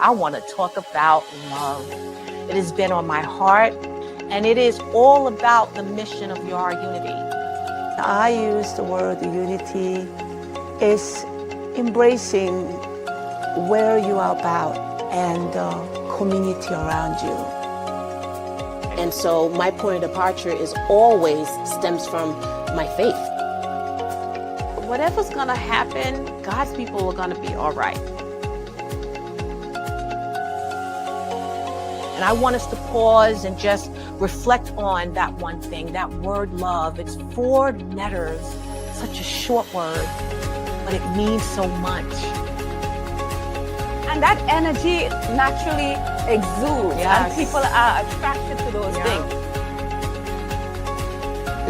I want to talk about love. It has been on my heart, and it is all about the mission of Your Unity. I use the word unity is embracing where you are about and the community around you. And so my point of departure is always stems from my faith. Whatever's going to happen, God's people are going to be all right. And I want us to pause and just reflect on that one thing, that word love. It's 4 letters, such a short word, but it means so much. And that energy naturally exudes, and people are attracted to those things.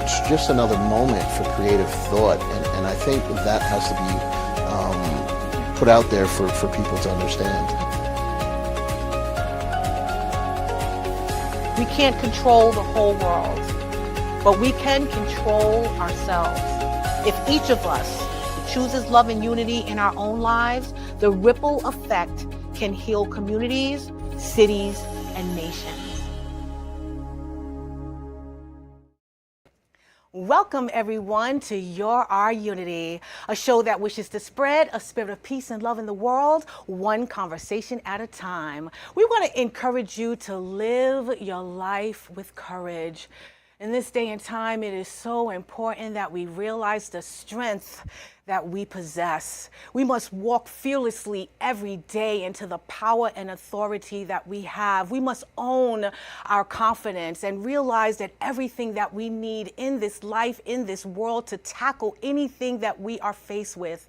It's just another moment for creative thought, and I think that has to be put out there for people to understand. We can't control the whole world, but we can control ourselves. If each of us chooses love and unity in our own lives, the ripple effect can heal communities, cities, and nations. Welcome, everyone, to Our Unity, a show that wishes to spread a spirit of peace and love in the world, one conversation at a time. We want to encourage you to live your life with courage. In this day and time, it is so important that we realize the strength that we possess. We must walk fearlessly every day into the power and authority that we have. We must own our confidence and realize that everything that we need in this life, in this world, to tackle anything that we are faced with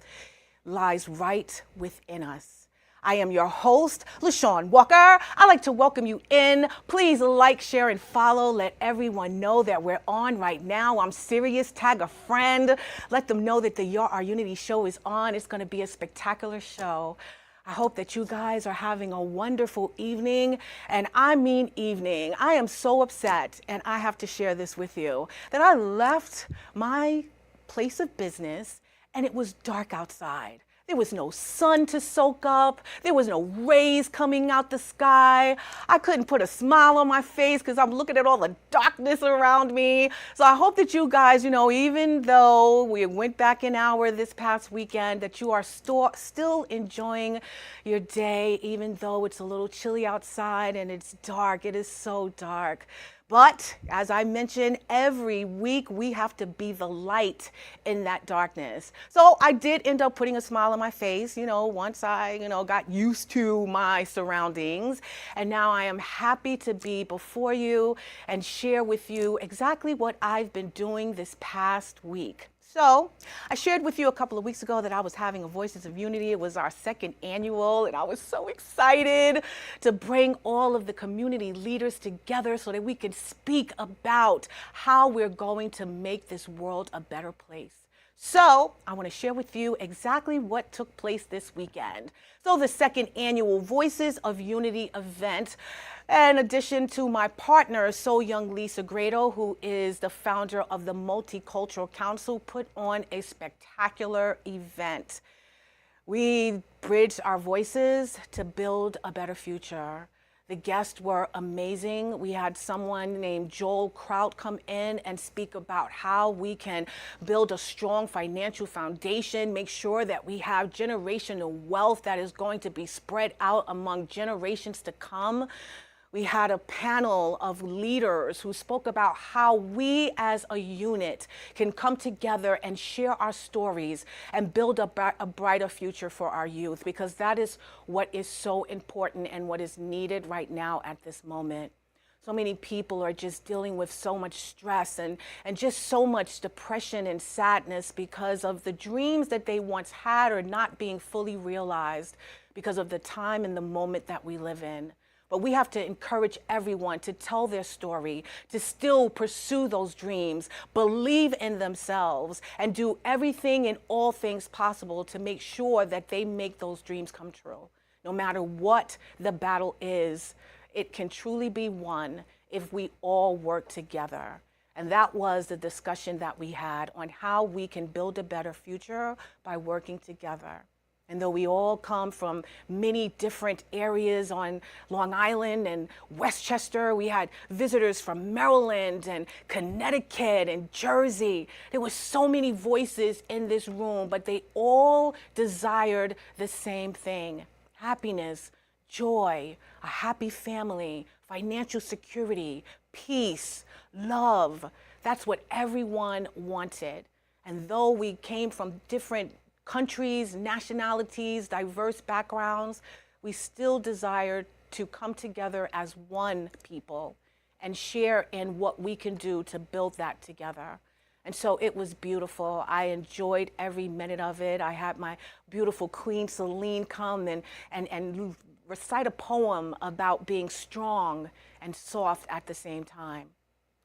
lies right within us. I am your host, LaShawn Walker. I'd like to welcome you in. Please like, share, and follow. Let everyone know that we're on right now. I'm serious. Tag a friend. Let them know that the Our Unity show is on. It's going to be a spectacular show. I hope that you guys are having a wonderful evening, and I mean evening. I am so upset, and I have to share this with you, that I left my place of business, and it was dark outside. There was no sun to soak up. There was no rays coming out the sky. I couldn't put a smile on my face because I'm looking at all the darkness around me. So I hope that you guys, even though we went back an hour this past weekend, that you are still enjoying your day, even though it's a little chilly outside and it's dark. It is so dark. But as I mentioned, every week we have to be the light in that darkness. So I did end up putting a smile on my face, once I, got used to my surroundings. And now I am happy to be before you and share with you exactly what I've been doing this past week. So I shared with you a couple of weeks ago that I was having a Voices of Unity. It was our 2nd annual, and I was so excited to bring all of the community leaders together so that we could speak about how we're going to make this world a better place. So I want to share with you exactly what took place this weekend. So the 2nd annual Voices of Unity event, in addition to my partner, So Young Lisa Grado, who is the founder of the Multicultural Council, put on a spectacular event. We bridged our voices to build a better future. The guests were amazing. We had someone named Joel Kraut come in and speak about how we can build a strong financial foundation, make sure that we have generational wealth that is going to be spread out among generations to come. We had a panel of leaders who spoke about how we as a unit can come together and share our stories and build a brighter future for our youth, because that is what is so important and what is needed right now at this moment. So many people are just dealing with so much stress and just so much depression and sadness because of the dreams that they once had are not being fully realized because of the time and the moment that we live in. But we have to encourage everyone to tell their story, to still pursue those dreams, believe in themselves, and do everything and all things possible to make sure that they make those dreams come true. No matter what the battle is, it can truly be won if we all work together. And that was the discussion that we had on how we can build a better future by working together. And though we all come from many different areas on Long Island and Westchester, we had visitors from Maryland and Connecticut and Jersey. There were so many voices in this room, but they all desired the same thing: happiness, joy, a happy family, financial security, peace, love. That's what everyone wanted. And though we came from different countries, nationalities, diverse backgrounds, we still desire to come together as one people and share in what we can do to build that together. And so it was beautiful. I enjoyed every minute of it. I had my beautiful Queen Celine come and recite a poem about being strong and soft at the same time,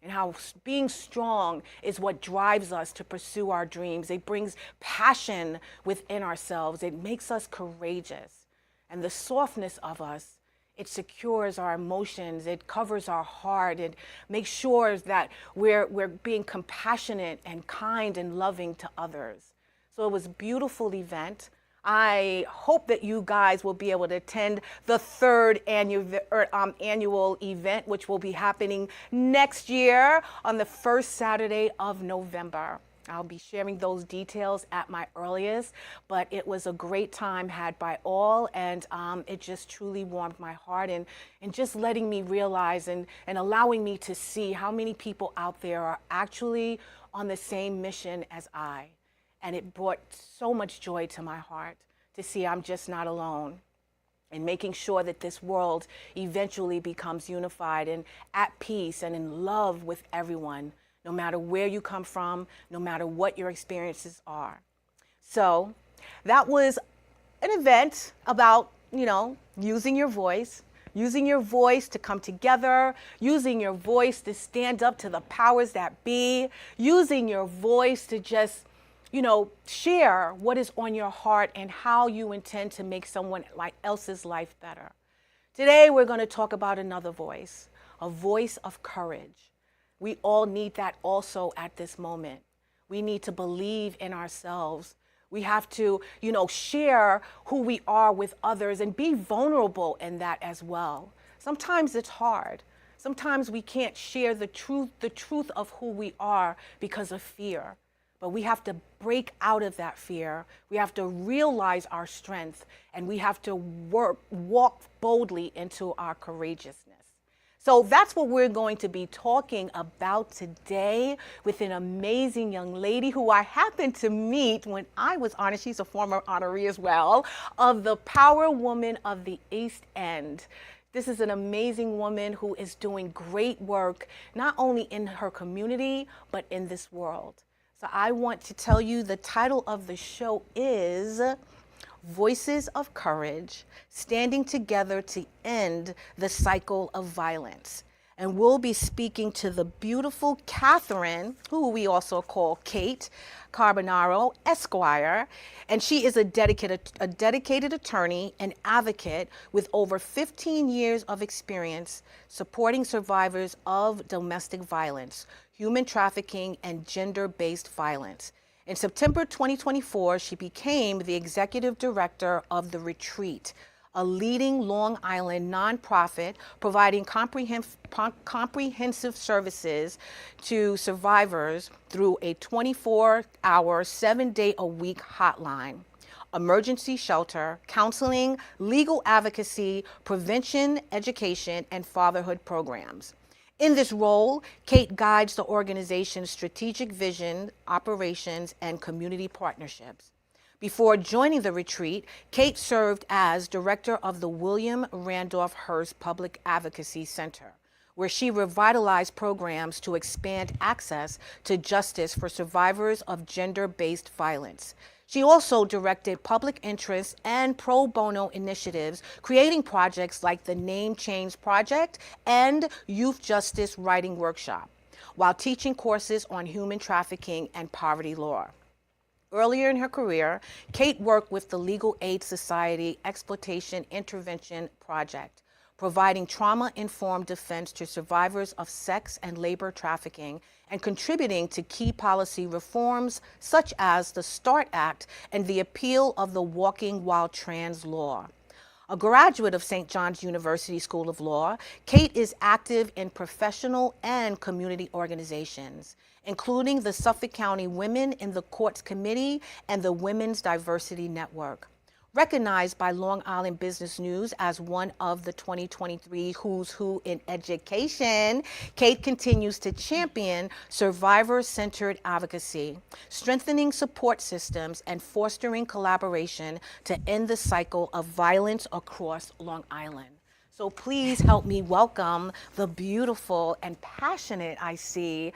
and how being strong is what drives us to pursue our dreams. It brings passion within ourselves. It makes us courageous. And the softness of us, it secures our emotions. It covers our heart. It makes sure that we're being compassionate and kind and loving to others. So it was a beautiful event. I hope that you guys will be able to attend the third annual event, which will be happening next year on the first Saturday of November. I'll be sharing those details at my earliest, but it was a great time had by all, and it just truly warmed my heart, and just letting me realize and allowing me to see how many people out there are actually on the same mission as I. And it brought so much joy to my heart to see I'm just not alone, and making sure that this world eventually becomes unified and at peace and in love with everyone, no matter where you come from, no matter what your experiences are. So that was an event about, using your voice to come together, using your voice to stand up to the powers that be, using your voice to just share what is on your heart and how you intend to make someone else's life better. Today, we're going to talk about another voice, a voice of courage. We all need that also at this moment. We need to believe in ourselves. We have to, share who we are with others and be vulnerable in that as well. Sometimes it's hard. Sometimes we can't share the truth of who we are because of fear. But we have to break out of that fear. We have to realize our strength, and we have to walk boldly into our courageousness. So that's what we're going to be talking about today with an amazing young lady who I happened to meet when I was honored. She's a former honoree as well, of the Power Woman of the East End. This is an amazing woman who is doing great work, not only in her community, but in this world. So I want to tell you the title of the show is Voices of Courage, Standing Together to End the Cycle of Violence. And we'll be speaking to the beautiful Catherine, who we also call Cate Carbonaro, Esquire. And she is a dedicated attorney and advocate with over 15 years of experience supporting survivors of domestic violence, human trafficking, and gender-based violence. In September 2024, she became the executive director of The Retreat, a leading Long Island nonprofit providing comprehensive services to survivors through a 24-hour, 7-day-a-week hotline, emergency shelter, counseling, legal advocacy, prevention, education, and fatherhood programs. In this role, Cate guides the organization's strategic vision, operations, and community partnerships. Before joining The Retreat, Cate served as director of the William Randolph Hearst Public Advocacy Center, where she revitalized programs to expand access to justice for survivors of gender-based violence. She also directed public interest and pro bono initiatives, creating projects like the Name Change Project and Youth Justice Writing Workshop, while teaching courses on human trafficking and poverty law. Earlier in her career, Cate worked with the Legal Aid Society Exploitation Intervention Project, providing trauma-informed defense to survivors of sex and labor trafficking, and contributing to key policy reforms such as the START Act and the repeal of the Walking While Trans law. A graduate of St. John's University School of Law, Cate is active in professional and community organizations, including the Suffolk County Women in the Courts Committee and the Women's Diversity Network. Recognized by Long Island Business News as one of the 2023 Who's Who in Education, Cate continues to champion survivor-centered advocacy, strengthening support systems and fostering collaboration to end the cycle of violence across Long Island. So please help me welcome the beautiful and passionate, I see,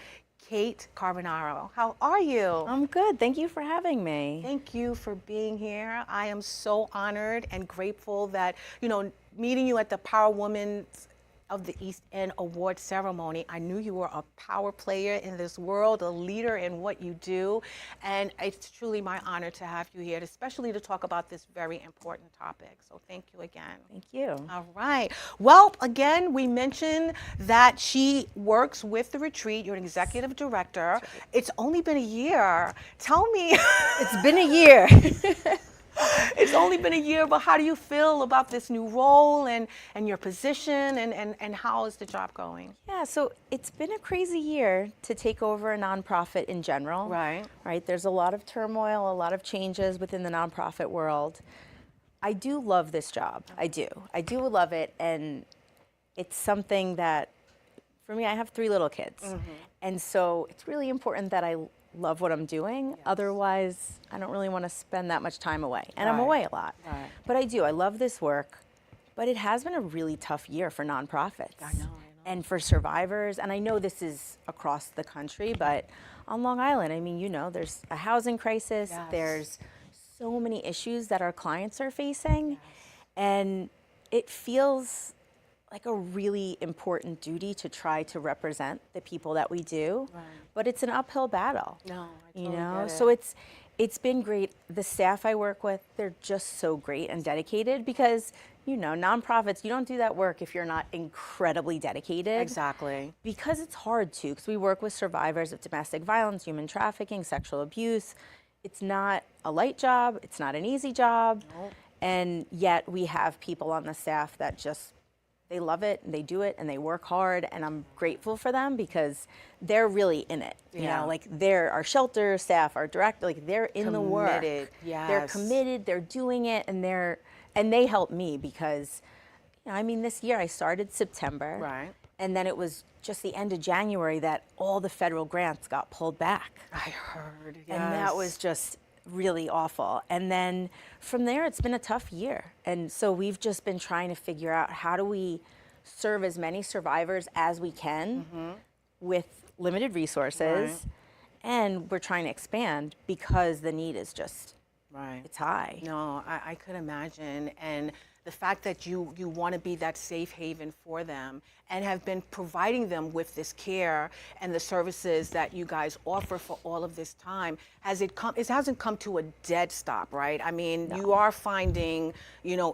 Cate Carbonaro. How are you? I'm good. Thank you for having me. Thank you for being here. I am so honored and grateful that, meeting you at the Power Women of the East End Award ceremony, I knew you were a power player in this world, a leader in what you do, and it's truly my honor to have you here, especially to talk about this very important topic. So thank you again. Thank you. All right. Well, again, we mentioned that she works with the retreat. You're an executive director. Right. It's only been a year. Tell me. It's been a year. It's only been a year, but how do you feel about this new role and your position and how is the job going? Yeah, so it's been a crazy year to take over a nonprofit in general. Right. Right. There's a lot of turmoil, a lot of changes within the nonprofit world. I do love this job. I do love it, and it's something that, for me, I have 3 little kids, and so it's really important that I love what I'm doing. Yes. Otherwise, I don't really want to spend that much time away. And I'm away a lot. Right. But I love this work. But it has been a really tough year for nonprofits. I know. And for survivors. And I know this is across the country, but on Long Island, there's a housing crisis. Yes. There's so many issues that our clients are facing. Yes. And it feels like a really important duty to try to represent the people that we do, right. But it's an uphill battle. No, I totally get it. So it's been great. The staff I work with, they're just so great and dedicated because, nonprofits, you don't do that work if you're not incredibly dedicated. Exactly. Because it's hard to, because we work with survivors of domestic violence, human trafficking, sexual abuse. It's not a light job. It's not an easy job. Nope. And yet we have people on the staff that just, they love it, and they do it, and they work hard, and I'm grateful for them because they're really in it. They're our shelter staff, our director, they're in committed. The work. Yes. They're committed, they're doing it, and they help me because, this year I started September. Right. And then it was just the end of January that all the federal grants got pulled back. I heard, yes. And that was just really awful. And then from there, it's been a tough year. And so we've just been trying to figure out how do we serve as many survivors as we can with limited resources. Right. And we're trying to expand because the need is just, it's high. No, I could imagine. And the fact that you want to be that safe haven for them and have been providing them with this care and the services that you guys offer for all of this time, it hasn't come to a dead stop, right? No. You are finding,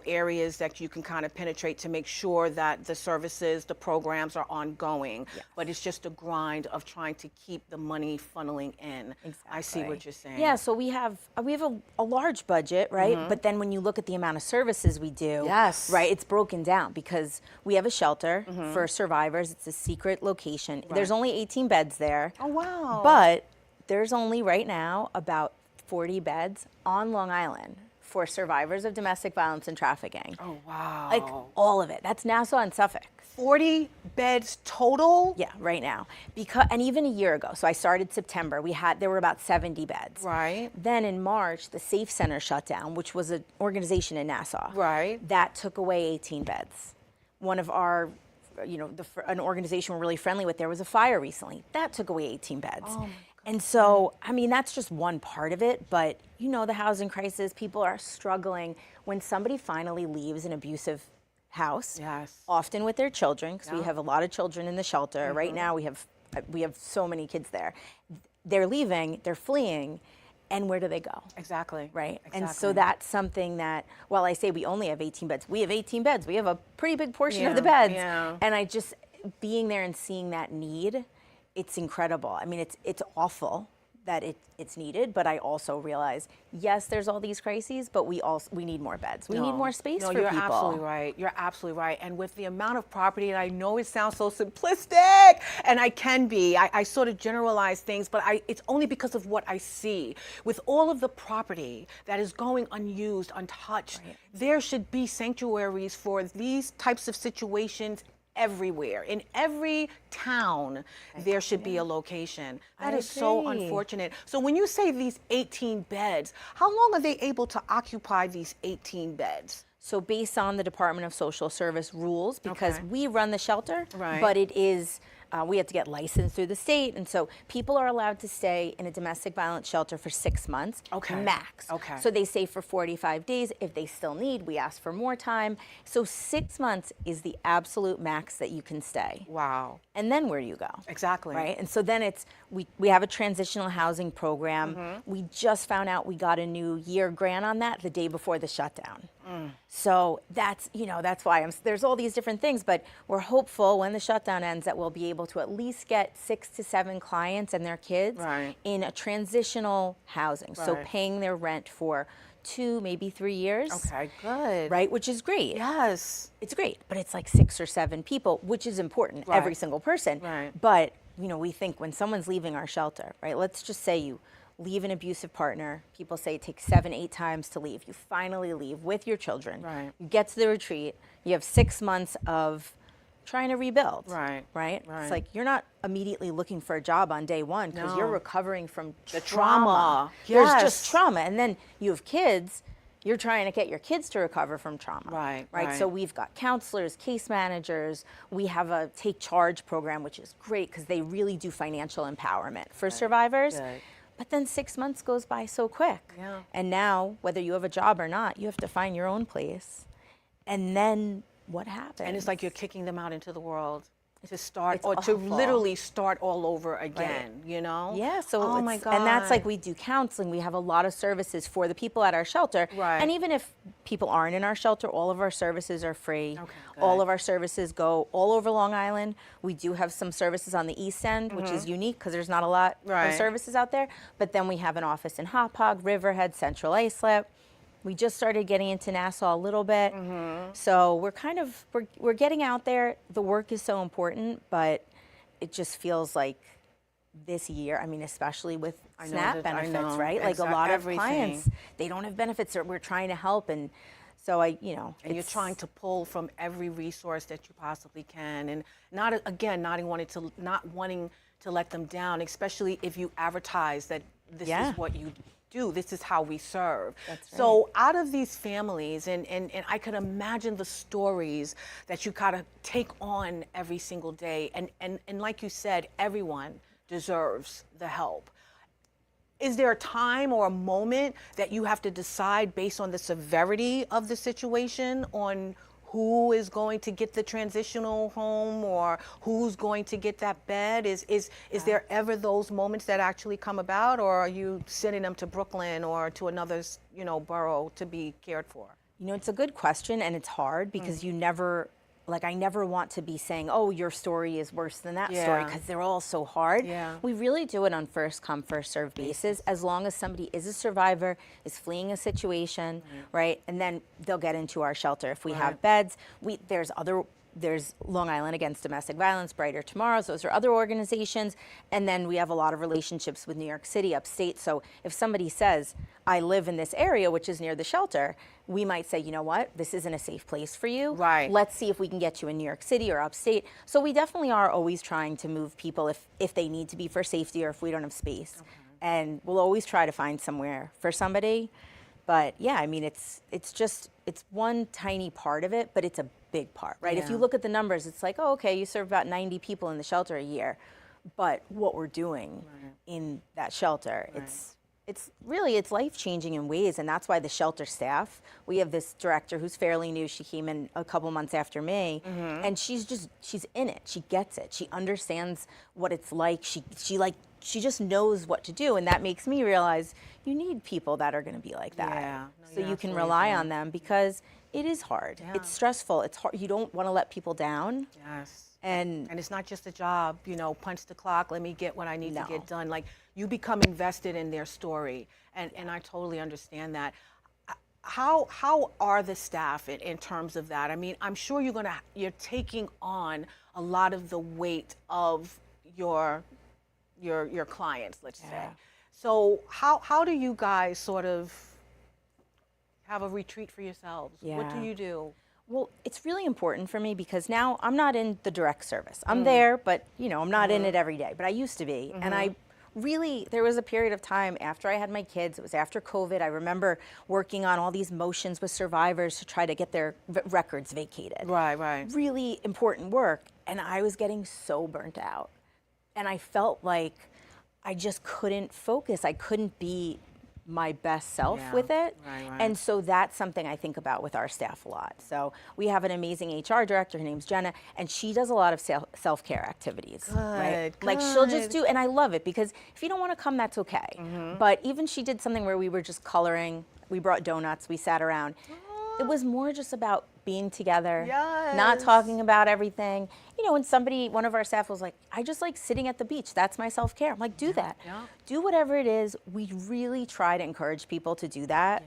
areas that you can kind of penetrate to make sure that the services, the programs are ongoing. Yes. But it's just a grind of trying to keep the money funneling in. Exactly. I see what you're saying. Yeah, so we have a large budget, right? But then when you look at the amount of services we do, yes. Right, it's broken down because we have a shelter for survivors. It's a secret location. Right. There's only 18 beds there. Oh, wow. But there's only right now about 40 beds on Long Island for survivors of domestic violence and trafficking. Oh, wow. All of it. That's Nassau and Suffolk. 40 beds total? Yeah, right now. And even a year ago, so I started September, there were about 70 beds. Right. Then in March, the Safe Center shut down, which was an organization in Nassau. Right. That took away 18 beds. One of our, an organization we're really friendly with, there was a fire recently. That took away 18 beds. Oh my God. And so, that's just one part of it, but the housing crisis, people are struggling when somebody finally leaves an abusive house, yes. often with their children, because we have a lot of children in the shelter. Right now we have so many kids there. They're leaving, they're fleeing, and where do they go? Exactly. Right. Exactly. And so that's something that, while I say we only have 18 beds, we have 18 beds. We have a pretty big portion of the beds. Yeah. And I just, being there and seeing that need, it's incredible. I mean, it's awful that it's needed, but I also realize, yes, there's all these crises, but we need more beds. We need more space for people. You're absolutely right. You're absolutely right. And with the amount of property, and I know it sounds so simplistic, and I can be, I sort of generalize things, but it's only because of what I see. With all of the property that is going unused, untouched, there should be sanctuaries for these types of situations everywhere. In every town, there should be a location. That is so unfortunate. So when you say these 18 beds, how long are they able to occupy these 18 beds? So based on the Department of Social Service rules, because we run the shelter, Right. but it is, we have to get licensed through the state. And so people are allowed to stay in a domestic violence shelter for 6 months, max. Okay. So they stay for 45 days. If they still need, we ask for more time. So 6 months is the absolute max that you can stay. Wow. And then where do you go? Exactly. Right. And so then we have a transitional housing program. We just found out we got a new year grant on that the day before the shutdown. So that's why there's all these different things, but we're hopeful when the shutdown ends that we'll be able to at least get 6 to 7 clients and their kids in a transitional housing. So paying their rent for 2, maybe 3 years. Okay, good. Right, which is great. Yes. It's great, but it's like 6 or 7 people, which is important, every single person. Right. But, we think when someone's leaving our shelter, right, let's just say you leave an abusive partner. People say it takes 7, 8 times to leave. You finally leave with your children. Right. You get to the retreat. You have 6 months of trying to rebuild. Right. It's like you're not immediately looking for a job on day one because you're recovering from The trauma. There's Yes. just trauma. And then you have kids. You're trying to get your kids to recover from trauma. Right. So we've got counselors, case managers. We have a Take Charge program, which is great because they really do financial empowerment for survivors. Good. But then 6 months goes by so quick. Yeah. And now, whether you have a job or not, you have to find your own place. And then what happens? And it's like you're kicking them out into the world to start, It's or to awful. literally start all over again, Yeah, so oh my God. And that's like we do counseling. We have a lot of services for the people at our shelter. Right. And even if people aren't in our shelter, all of our services are free. Okay, All good. of our services go all over Long Island. We do have some services on the East End, which is unique because there's not a lot Right. of services out there. But then we have an office in Hauppauge, Riverhead, Central Islip. We just started getting into Nassau a little bit. So we're getting out there. The work is so important, but it just feels like this year, I mean, especially with SNAP benefits, right? Like a lot of clients, they don't have benefits that we're trying to help. And so and you're trying to pull from every resource that you possibly can, and not wanting to let them down, especially if you advertise that this is what you do, this is how we serve. That's right. So out of these families, and I could imagine the stories that you gotta take on every single day, and like you said, everyone deserves the help. Is there a time or a moment that you have to decide based on the severity of the situation on who is going to get the transitional home or who's going to get that bed? Is there ever those moments that actually come about, or are you sending them to Brooklyn or to another, borough to be cared for? It's a good question, and it's hard because I never want to be saying, oh, your story is worse than that story, because they're all so hard. Yeah. We really do it on first come, first serve basis, as long as somebody is a survivor, is fleeing a situation, right? And then they'll get into our shelter. If we have beds, there's Long Island Against Domestic Violence, Brighter Tomorrows, those are other organizations. And then we have a lot of relationships with New York City, upstate. So if somebody says, I live in this area, which is near the shelter, we might say, you know what, this isn't a safe place for you. Right. Let's see if we can get you in New York City or upstate. So we definitely are always trying to move people if they need to be for safety or if we don't have space. Okay. And we'll always try to find somewhere for somebody. But yeah, I mean, it's one tiny part of it, but it's a big part, right? If you look at the numbers, it's like, oh, okay, you serve about 90 people in the shelter a year. But what we're doing in that shelter, it's life-changing in ways, and that's why the shelter staff, we have this director who's fairly new. She came in a couple months after me, and she's in it. She gets it. She understands what it's like. She like she just knows what to do, and that makes me realize you need people that are going to be like that. Yeah. No, So you're you can absolutely rely right. on them, because it is hard. Yeah. It's stressful. It's hard. You don't want to let people down. Yes. And And it's not just a job, punch the clock, let me get what I need to No. get done. Like, you become invested in their story. And I totally understand that. How are the staff in terms of that? I mean, I'm sure you're taking on a lot of the weight of your clients, let's say. Yeah. So how do you guys sort of have a retreat for yourselves? What do Yeah. you do? well, it's really important for me because now I'm not in the direct service. I'm there, but I'm not in it every day. But I used to be, and I really, there was a period of time after I had my kids. It was after COVID. I remember working on all these motions with survivors to try to get their records vacated. Right. Really important work, and I was getting so burnt out, and I felt like I just couldn't focus. I couldn't be my best self Yeah. with it. Right. And so that's something I think about with our staff a lot. So we have an amazing HR director, her name's Jenna, and she does a lot of self-care activities. Right? Like she'll just do, and I love it because if you don't want to come, that's okay. But even she did something where we were just coloring, we brought donuts, we sat around. It was more just about being together, not talking about everything. When one of our staff was like, I just like sitting at the beach. That's my self-care. I'm like, do that. Do whatever it is. We really try to encourage people to do that.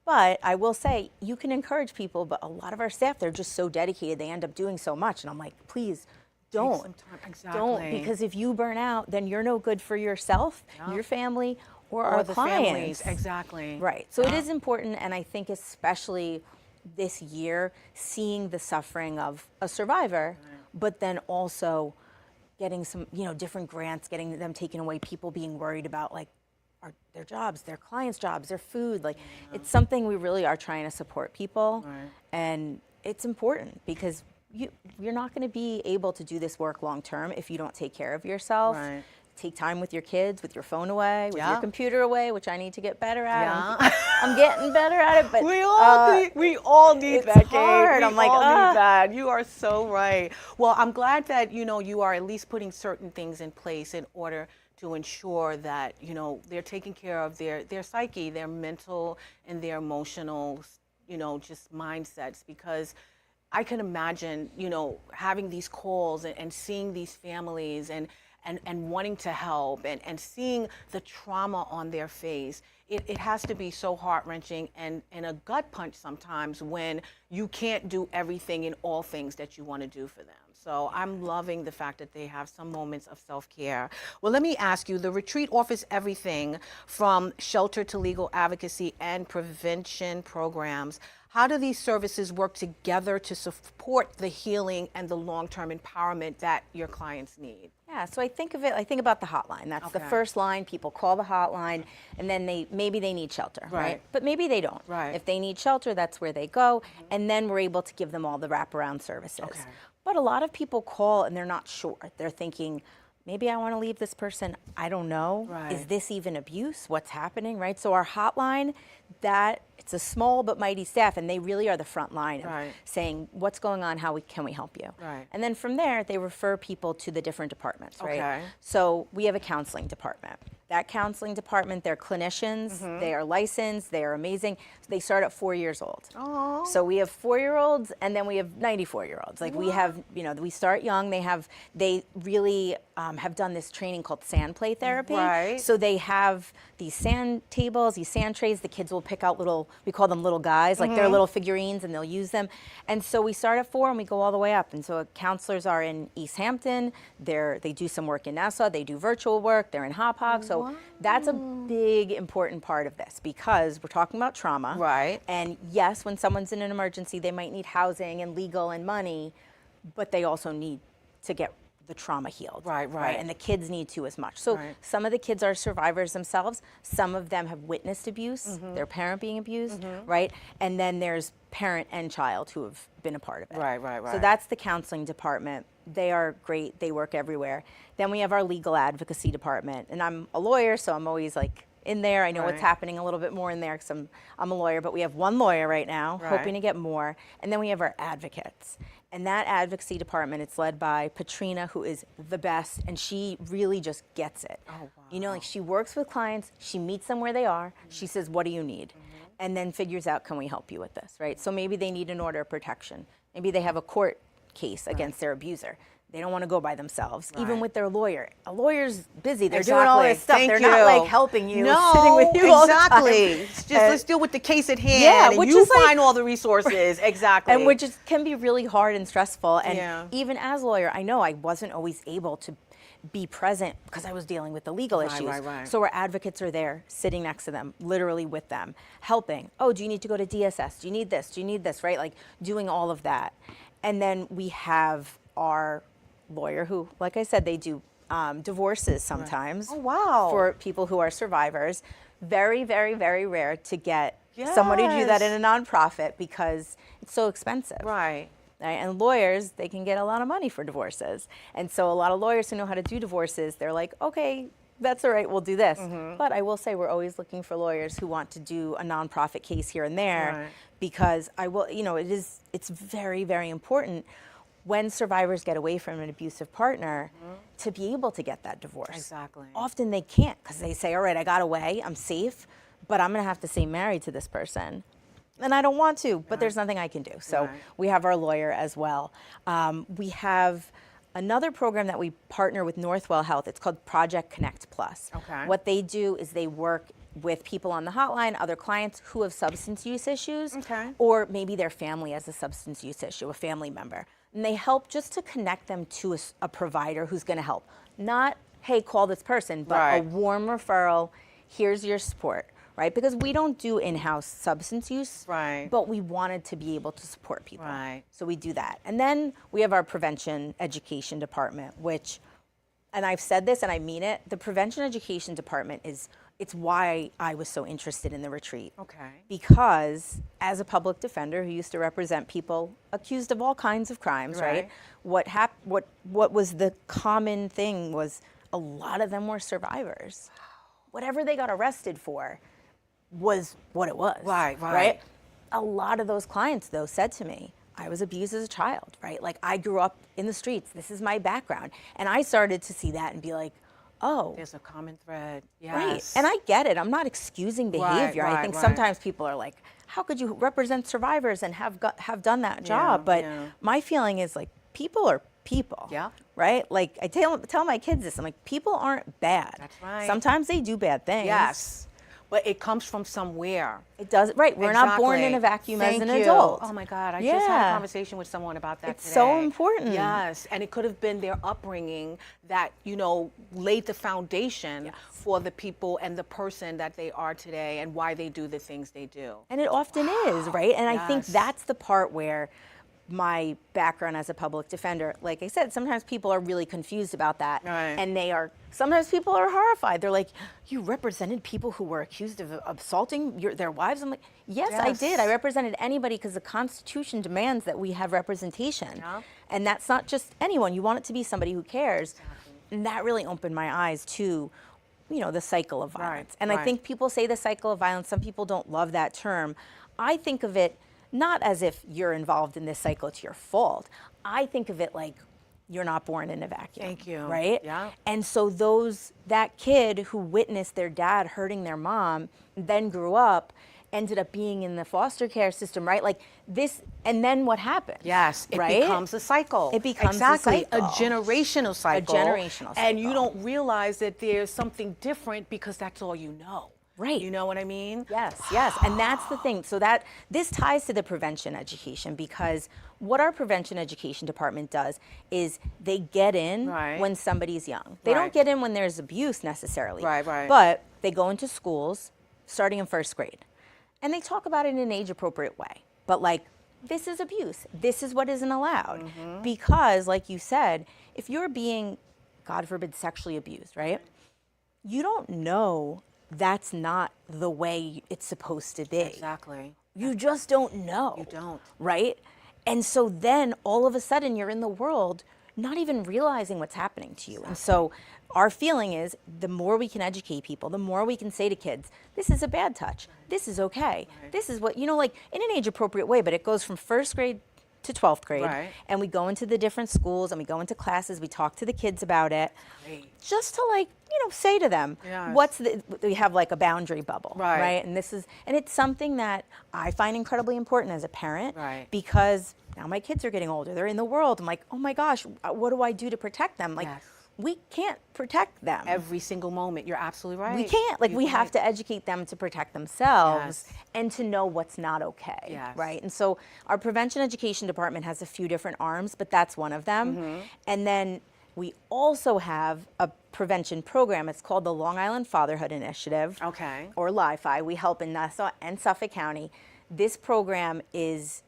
But I will say, you can encourage people, but a lot of our staff, they're just so dedicated. They end up doing so much. And I'm like, please, don't. some time. Exactly. Don't, because if you burn out, then you're no good for yourself, your family, or our the clients. families. Exactly. Right. So it is important, and I think especially this year, seeing the suffering of a survivor, but then also getting some, different grants, getting them taken away, people being worried about their jobs, their clients' jobs, their food. It's something we really are trying to support people, and it's important because you're not going to be able to do this work long term if you don't take care of yourself. Right. Take time with your kids, with your phone away, with Yeah. your computer away, which I need to get better at. Yeah. I'm getting better at it, but We all need it's that, Kate. hard. We I'm like, all need that. You are so right. Well, I'm glad that you are at least putting certain things in place in order to ensure that they're taking care of their psyche, their mental and their emotional, just mindsets. Because I can imagine, having these calls and seeing these families and wanting to help and seeing the trauma on their face. It has to be so heart-wrenching and a gut punch sometimes when you can't do everything in all things that you want to do for them. So I'm loving the fact that they have some moments of self-care. Well, let me ask you, the retreat offers everything from shelter to legal advocacy and prevention programs. How do these services work together to support the healing and the long-term empowerment that your clients need? Yeah, so I think about the hotline. That's the Okay. first line. People call the hotline, and then maybe they need shelter, right? But maybe they don't. Right. If they need shelter, that's where they go, and then we're able to give them all the wraparound services. Okay. But a lot of people call and they're not sure. They're thinking, maybe I want to leave this person. I don't know. Right. Is this even abuse? What's happening, right? So our hotline, it's a small but mighty staff, and they really are the front line of Right. saying, what's going on? Can we help you? Right. And then from there, they refer people to the different departments, right? Okay. So we have a counseling department. That counseling department, they're clinicians, they are licensed, they are amazing. They start at 4 years old. Oh. So we have 4-year-olds, and then we have 94-year-olds. We have, we start young. They really have done this training called sand play therapy. Right. So they have these sand tables, these sand trays. The kids will pick out we call them little guys, like they're little figurines, and they'll use them. And so we start at 4 and we go all the way up. And so counselors are in East Hampton. They do some work in Nassau. They do virtual work. They're in Hop Hog. So that's a big, important part of this because we're talking about trauma. Right. And yes, when someone's in an emergency, they might need housing and legal and money, but they also need to get the trauma healed. Right. And the kids need to as much. So Right. some of the kids are survivors themselves. Some of them have witnessed abuse, their parent being abused, right? And then there's parent and child who have been a part of it. Right. So that's the counseling department. They are great. They work everywhere. Then we have our legal advocacy department. And I'm a lawyer, so I'm always in there. I know what's Right. happening a little bit more in there because I'm a lawyer, but we have one lawyer right now, Right. hoping to get more. And then we have our advocates. And that advocacy department, it's led by Patrina, who is the best, and she really just gets it. Oh, wow. You know, like she works with clients, she meets them where they are, she says, what do you need? And then figures out, can we help you with this, right? So maybe they need an order of protection. Maybe they have a court case against their abuser. They don't want to go by themselves, even with their lawyer. A lawyer's busy. They're doing all this stuff. Thank They're you. not like helping you, No, sitting with you all the time. exactly. It's just let's deal with the case at hand. Yeah, and which you is like- find all the resources. Exactly. And which can be really hard and stressful. And Yeah. even as a lawyer, I know I wasn't always able to be present because I was dealing with the legal issues. right. So our advocates are there, sitting next to them, literally with them, helping. Oh, do you need to go to DSS? Do you need this? Do you need this? Right? Like doing all of that. And then we have our lawyer who, like I said, they do divorces sometimes. Oh, wow. For people who are survivors. Very, very, very rare to get somebody to do that in a nonprofit because it's so expensive. Right. And lawyers, they can get a lot of money for divorces. And so a lot of lawyers who know how to do divorces, they're like, okay, that's all right, we'll do this. But I will say we're always looking for lawyers who want to do a nonprofit case here and there Right. because I will, you know, it's very, very important when survivors get away from an abusive partner to be able to get that divorce. Exactly. Often they can't because they say, all right, I got away, I'm safe, but I'm going to have to stay married to this person. And I don't want to, but there's nothing I can do. So Right. we have our lawyer as well. We have another program that we partner with Northwell Health. It's called Project Connect Plus. Okay. What they do is they work with people on the hotline, other clients who have substance use issues, Okay. or maybe their family has a substance use issue, a family member. And they help just to connect them to a provider who's going to help. Not, hey, call this person, but Right. a warm referral, here's your support. Right? Because we don't do in-house substance use, Right. but we wanted to be able to support people. Right. So we do that. And then we have our prevention education department, which, and I've said this and I mean it, the prevention education department it's why I was so interested in the retreat. Okay. Because as a public defender who used to represent people accused of all kinds of crimes, right? Right. What was the common thing was a lot of them were survivors. Whatever they got arrested for was what it was. Right. A lot of those clients, though, said to me, I was abused as a child, right? Like, I grew up in the streets. This is my background. And I started to see that and be like, oh. There's a common thread. Right. Yes. And I get it. I'm not excusing behavior. I think right. sometimes people are like, how could you represent survivors and have done that job? But my feeling is like, people are people. Yeah. Right? Like, I tell my kids this. I'm like, people aren't bad. That's right. Sometimes they do bad things. Yes. But it comes from somewhere. It does. Right. We're not born in a vacuum Thank as an you. adult. Oh my God. I just had a Yeah. conversation with someone about that It's today. so important. Yes. And it could have been their upbringing that, laid the foundation for the people and the person that they are today and why they do the things they do. And it often is, right? And I think Yes. that's the part where my background as a public defender, like I said, sometimes people are really confused about that. Right. And sometimes people are horrified. They're like, you represented people who were accused of assaulting their wives? I'm like, yes, I Yes. did. I represented anybody because the Constitution demands that we have representation. Yeah. And that's not just anyone. You want it to be somebody who cares. And that really opened my eyes to, the cycle of violence. And I right. think people say the cycle of violence. Some people don't love that term. I think of it not as if you're involved in this cycle, it's your fault. I think of it like you're not born in a vacuum. Thank you. Right? Yeah. And so that kid who witnessed their dad hurting their mom, then grew up, ended up being in the foster care system, right? Like this, and then what happened? Yes, it right? becomes a cycle. It becomes a exactly cycle. a generational cycle. generational And you cycle. don't realize that there's something different because that's all you know. Right. You know what I mean? Yes. And that's the thing. So this ties to the prevention education because what our prevention education department does is they get in Right. when somebody's young. They Right. don't get in when there's abuse necessarily. Right. But they go into schools starting in first grade and they talk about it in an age appropriate way. But like, this is abuse. This is what isn't allowed. Mm-hmm. Because like you said, if you're being, God forbid, sexually abused, right? You don't know that's not the way it's supposed to be. Exactly. You just don't know. You don't. Right? And so then all of a sudden you're in the world not even realizing what's happening to you. And so our feeling is the more we can educate people, the more we can say to kids, this is a bad touch. This is okay. This is what, like in an age appropriate way, but it goes from first grade to 12th grade. Right. And we go into the different schools and we go into classes, we talk to the kids about it. Great. Just to like, say to them, Yes. we have like a boundary bubble, Right. And it's something that I find incredibly important as a parent, Right. because now my kids are getting older, they're in the world. I'm like, oh my gosh, what do I do to protect them? Like, Yes. we can't protect them. Every single moment. You're absolutely right. We can't. Like, we have to educate them to protect themselves Yes. and to know what's not okay. Yes. Right? And so our prevention education department has a few different arms, but that's one of them. Mm-hmm. And then we also have a prevention program. It's called the Long Island Fatherhood Initiative. Okay. Or LIFI. We help in Nassau and Suffolk County. This program is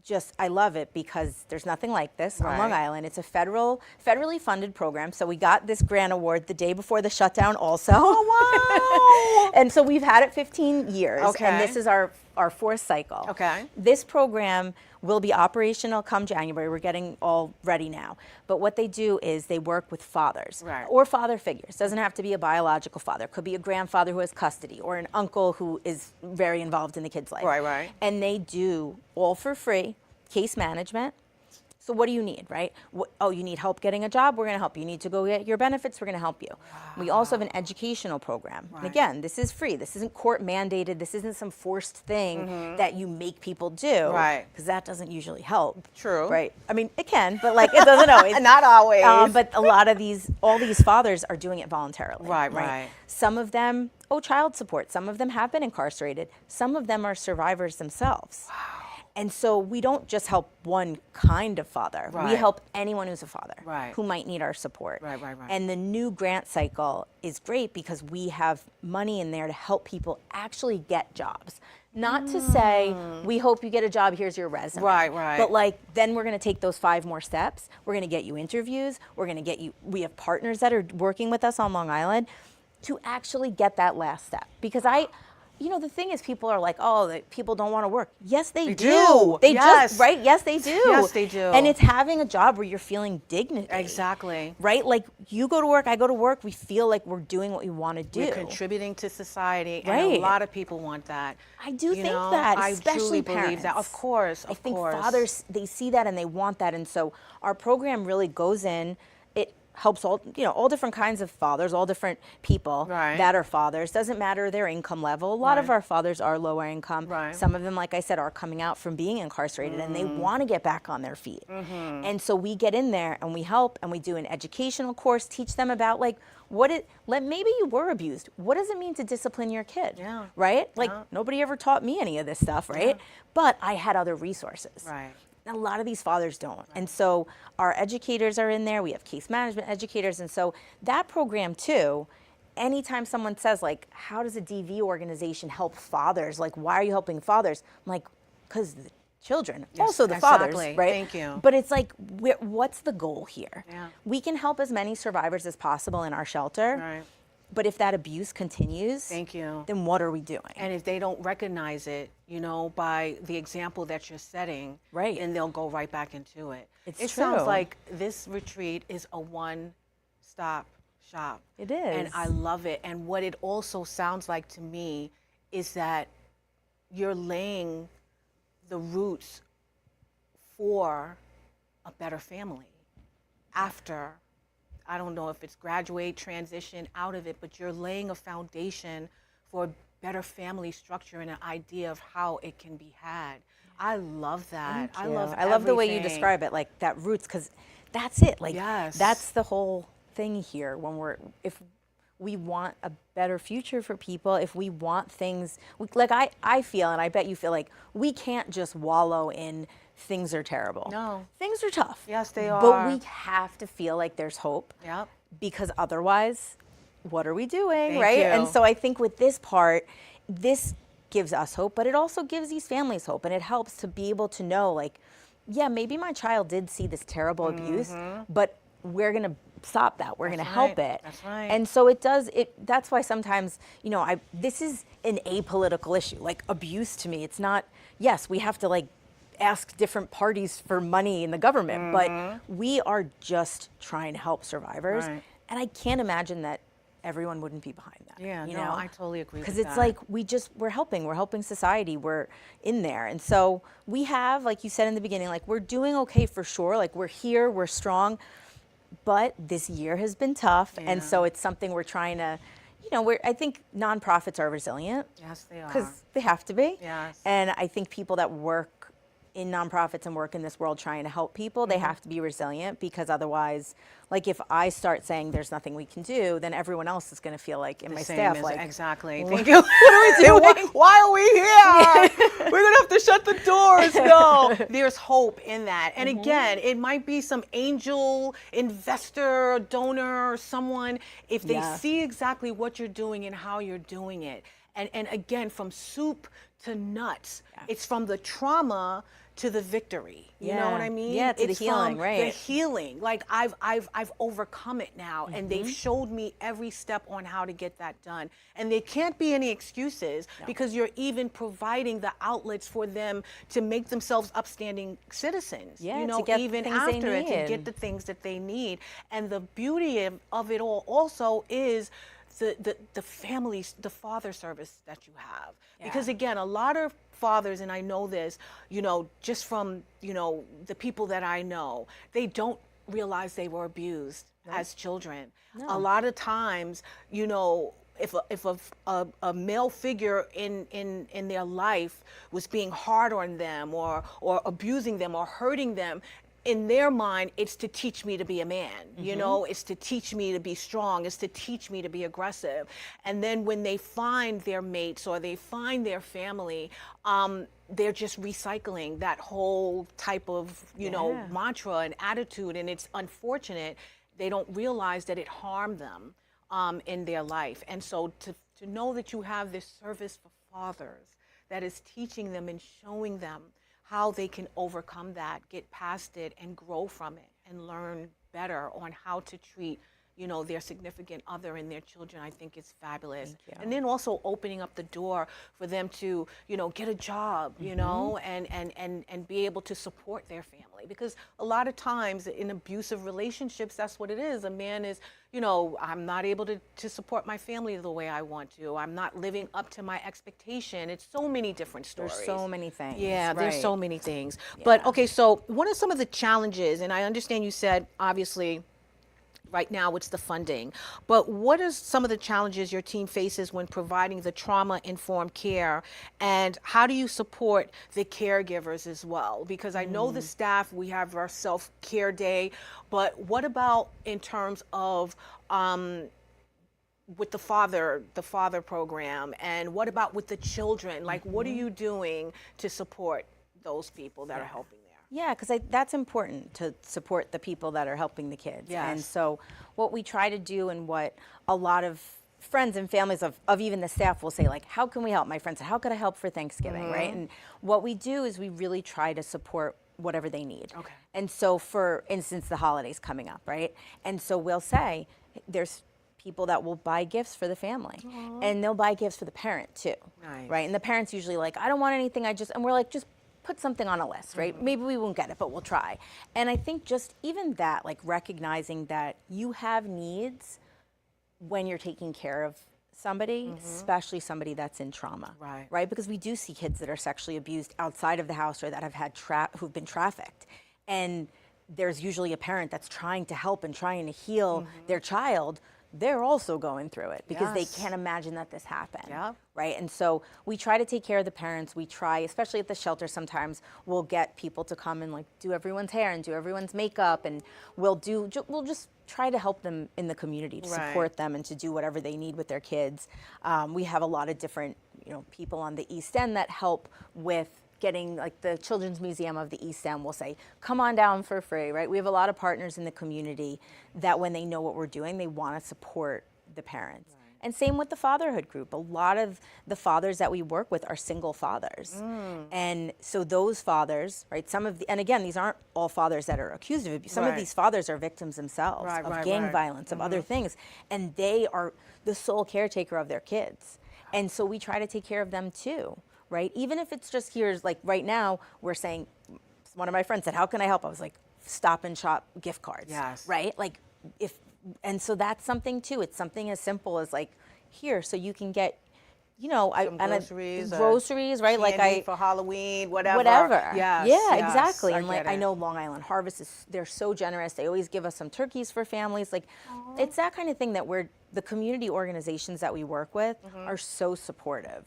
just, I love it because there's nothing like this on Long Right. Island. It's a federally funded program. So we got this grant award the day before the shutdown also. Oh, wow. And so we've had it 15 years. Okay. And this is our fourth cycle. Okay. This program will be operational come January. We're getting all ready now. But what they do is they work with fathers Right. or father figures. Doesn't have to be a biological father. Could be a grandfather who has custody or an uncle who is very involved in the kid's life. Right, right. And they do all for free case management. So what do you need, right? You need help getting a job? We're going to help you. You need to go get your benefits? We're going to help you. Wow. We also have an educational program. Right. And again, this is free. This isn't court mandated. This isn't some forced thing that you make people do. Right. Because that doesn't usually help. True. Right. I mean, it can, but like it doesn't always. Not always. But a lot of all these fathers are doing it voluntarily. Right. Some of them owe child support. Some of them have been incarcerated. Some of them are survivors themselves. Wow. And so we don't just help one kind of father. We Right. help anyone who's a father Right. who might need our support. Right. And the new grant cycle is great because we have money in there to help people actually get jobs. Not to say, we hope you get a job, here's your resume. Right. But like, then we're gonna take those 5 more steps. We're gonna get you interviews. We have partners that are working with us on Long Island to actually get that last step. Because the thing is, people are like, people don't want to work. Yes, they do. They Yes. just, right? Yes, they do. Yes, they do. And it's having a job where you're feeling dignity. Exactly. Right? Like, you go to work, I go to work, we feel like we're doing what we want to do. We're contributing to society, and Right. a lot of people want that. I do think that, I especially truly believe parents. that. Of course, I think fathers, they see that and they want that. And so our program really goes in, it helps all different kinds of fathers, all different people Right. that are fathers. Doesn't matter their income level. A lot of Right. our fathers are lower income. Right. Some of them, like I said, are coming out from being incarcerated and they want to get back on their feet. And so we get in there and we help and we do an educational course, teach them about like maybe you were abused. What does it mean to discipline your kid? Yeah. Right? Like Yeah. nobody ever taught me any of this stuff, right? Yeah. But I had other resources. Right. A lot of these fathers don't. And so our educators are in there. We have case management educators. And so that program too, anytime someone says like, how does a DV organization help fathers? Like, why are you helping fathers? I'm like, because the children, Yes, also the exactly. fathers, right? Thank you. But it's like, what's the goal here? Yeah. We can help as many survivors as possible in our shelter. Right. But if that abuse continues, Thank you. then what are we doing? And if they don't recognize it, by the example that you're setting, Right. then they'll go right back into it. It's It sounds true. like this retreat is a one-stop shop. It is. And I love it. And what it also sounds like to me is that you're laying the roots for a better family after, I don't know if it's graduate, transition out of it, but you're laying a foundation for a better family structure and an idea of how it can be had. I love that. Thank I you. love I love the way you everything. describe it, like that roots, because that's it. Like Yes. that's the whole thing here. If we want a better future for people, if we want things, like I feel, and I bet you feel like we can't just wallow in things are terrible. No. Things are tough. Yes, they But are. we have to feel like there's hope. Yep. Because otherwise, what are we doing, Thank right? you. And so I think with this part, this gives us hope, but it also gives these families hope, and it helps to be able to know, like, yeah, maybe my child did see this terrible abuse, but we're gonna stop that. We're gonna help right. it. That's right. And so it does. That's why sometimes, this is an apolitical issue. Like abuse to me, it's not. Yes, we have to like ask different parties for money in the government, but we are just trying to help survivors. Right. And I can't imagine that everyone wouldn't be behind that. Yeah, you no, know? I totally agree with Because it's that. like we're helping society, we're in there. And so we have, like you said in the beginning, like we're doing okay for sure, like we're here, we're strong, but this year has been tough. And so it's something we're trying to, I think nonprofits are resilient. Yes, they are. Because they have to be. Yes. And I think people that work in nonprofits and work in this world trying to help people, they have to be resilient, because otherwise, like if I start saying there's nothing we can do, then everyone else is going to feel like, in my staff, like, exactly. Thank you. What are we doing? Why are we here? We're gonna have to shut the doors. No, there's hope in that. And again, it might be some angel investor, donor, or someone, if they see exactly what you're doing and how you're doing it. And again, from soup to nuts, it's from the trauma to the victory. You know what I mean? Yeah, to the healing, from right. The healing. Like I've overcome it now, and they've showed me every step on how to get that done. And there can't be any excuses, because you're even providing the outlets for them to make themselves upstanding citizens. Yeah, you know, to get even things they after it, to need. get the things that they need. And the beauty of it all also is the families, the father service that you have. Because again, a lot of fathers, and I know this, just from, the people that I know, they don't realize they were abused as children. A lot of times, if a male figure in their life was being hard on them or abusing them or hurting them, in their mind, it's to teach me to be a man, it's to teach me to be strong, it's to teach me to be aggressive. And then when they find their mates or they find their family, they're just recycling that whole type of, mantra and attitude. And it's unfortunate. They don't realize that it harmed them in their life. And so to know that you have this service for fathers that is teaching them and showing them how they can overcome that, get past it, and grow from it, and learn better on how to treat, their significant other and their children, I think is fabulous. And then also opening up the door for them to, get a job, and be able to support their family. Because a lot of times in abusive relationships, that's what it is. A man is, I'm not able to support my family the way I want to. I'm not living up to my expectation. It's so many different stories. There's so many things. Yeah, there's right. so many things. But okay, so what are some of the challenges? And I understand you said, obviously, right now it's the funding, but what are some of the challenges your team faces when providing the trauma-informed care, and how do you support the caregivers as well? Because I know the staff, we have our self-care day, but what about in terms of with the father program, and what about with the children? Like, what are you doing to support those people that are helping? Yeah, because that's important, to support the people that are helping the kids. Yes. And so what we try to do, and what a lot of friends and families of even the staff will say, like, how can we help? My friend said, how could I help for Thanksgiving, right? And what we do is we really try to support whatever they need. Okay. And so, for instance, the holidays coming up, right? And so we'll say, there's people that will buy gifts for the family. And they'll buy gifts for the parent too. Nice. Right? And the parent's usually like, I don't want anything, and we're like, just put something on a list, right? Maybe we won't get it, but we'll try. And I think just even that, like recognizing that you have needs when you're taking care of somebody, especially somebody that's in trauma, right? Because we do see kids that are sexually abused outside of the house, or that have had who've been trafficked. And there's usually a parent that's trying to help and trying to heal their child. They're also going through it because they can't imagine that this happened, right? And so we try to take care of the parents. We try, especially at the shelter, sometimes we'll get people to come and like do everyone's hair and do everyone's makeup, and we'll just try to help them in the community, to support them and to do whatever they need with their kids. We have a lot of different, people on the East End that help with getting, like the Children's Museum of the East End will say, come on down for free, right? We have a lot of partners in the community that when they know what we're doing, they want to support the parents. And same with the fatherhood group. A lot of the fathers that we work with are single fathers. And so those fathers, right, and again, these aren't all fathers that are accused of abuse. Some of these fathers are victims themselves of gang violence, of other things. And they are the sole caretaker of their kids. And so we try to take care of them too. Right? Even if it's just here's like right now, we're saying, one of my friends said, how can I help? I was like, Stop and Shop gift cards. Yes. Right? Like if And so that's something too. It's something as simple as like, here, so you can get, you know, groceries, right? Like candy for Halloween, whatever. Whatever. Yes, yeah, yes, exactly. I And like, get I it. know Long Island Harvest they're so generous. They always give us some turkeys for families. Like, it's that kind of thing that the community organizations that we work with are so supportive.